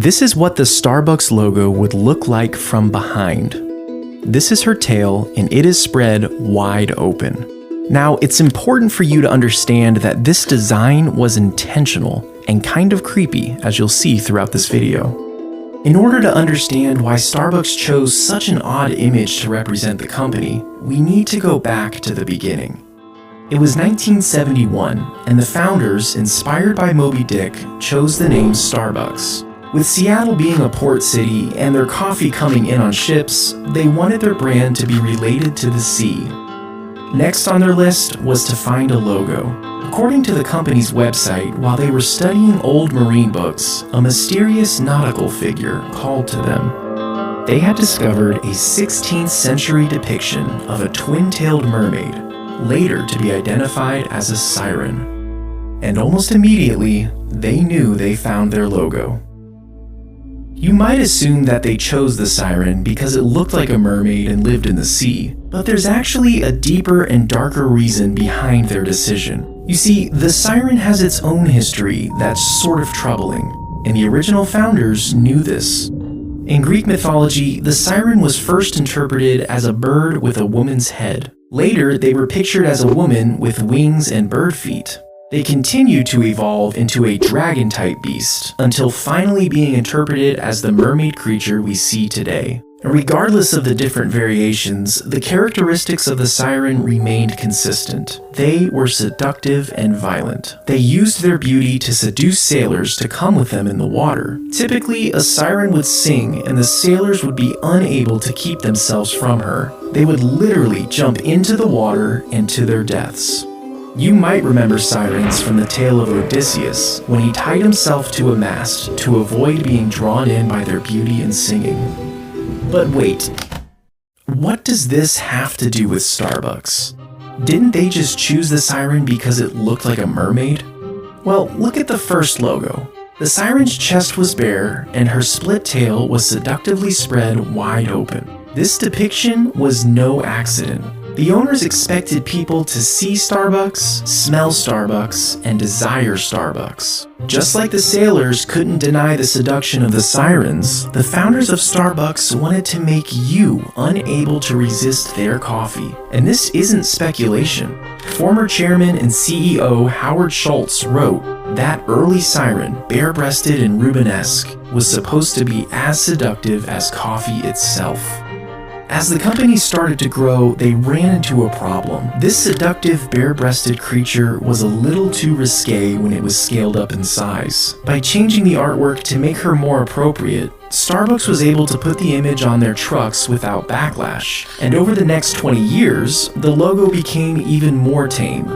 This is what the Starbucks logo would look like from behind. This is her tail, and it is spread wide open. Now, it's important for you to understand that this design was intentional and kind of creepy, as you'll see throughout this video. In order to understand why Starbucks chose such an odd image to represent the company, we need to go back to the beginning. It was 1971, and the founders, inspired by Moby Dick, chose the name Starbucks. With Seattle being a port city and their coffee coming in on ships, they wanted their brand to be related to the sea. Next on their list was to find a logo. According to the company's website, while they were studying old marine books, a mysterious nautical figure called to them. They had discovered a 16th century depiction of a twin-tailed mermaid, later to be identified as a siren. And almost immediately, they knew they found their logo. You might assume that they chose the siren because it looked like a mermaid and lived in the sea, but there's actually a deeper and darker reason behind their decision. You see, the siren has its own history that's sort of troubling, and the original founders knew this. In Greek mythology, the siren was first interpreted as a bird with a woman's head. Later, they were pictured as a woman with wings and bird feet. They continued to evolve into a dragon-type beast, until finally being interpreted as the mermaid creature we see today. Regardless of the different variations, the characteristics of the siren remained consistent. They were seductive and violent. They used their beauty to seduce sailors to come with them in the water. Typically, a siren would sing and the sailors would be unable to keep themselves from her. They would literally jump into the water and to their deaths. You might remember sirens from the tale of Odysseus, when he tied himself to a mast to avoid being drawn in by their beauty and singing. But wait, what does this have to do with Starbucks? Didn't they just choose the siren because it looked like a mermaid? Well, look at the first logo. The siren's chest was bare, and her split tail was seductively spread wide open. This depiction was no accident. The owners expected people to see Starbucks, smell Starbucks, and desire Starbucks. Just like the sailors couldn't deny the seduction of the sirens, the founders of Starbucks wanted to make you unable to resist their coffee. And this isn't speculation. Former chairman and CEO Howard Schultz wrote that early siren, bare-breasted and Rubenesque, was supposed to be as seductive as coffee itself. As the company started to grow, they ran into a problem. This seductive, bare-breasted creature was a little too risque when it was scaled up in size. By changing the artwork to make her more appropriate, Starbucks was able to put the image on their trucks without backlash. And over the next 20 years, the logo became even more tame.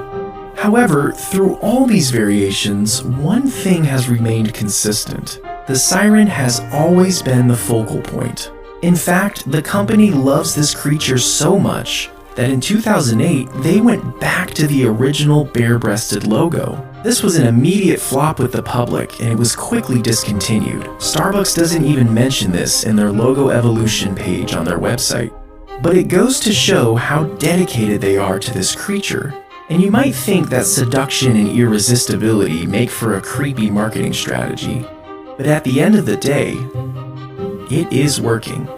However, through all these variations, one thing has remained consistent. The siren has always been the focal point. In fact, the company loves this creature so much that in 2008, they went back to the original bare-breasted logo. This was an immediate flop with the public, and it was quickly discontinued. Starbucks doesn't even mention this in their logo evolution page on their website. But it goes to show how dedicated they are to this creature. And you might think that seduction and irresistibility make for a creepy marketing strategy. But at the end of the day, it is working.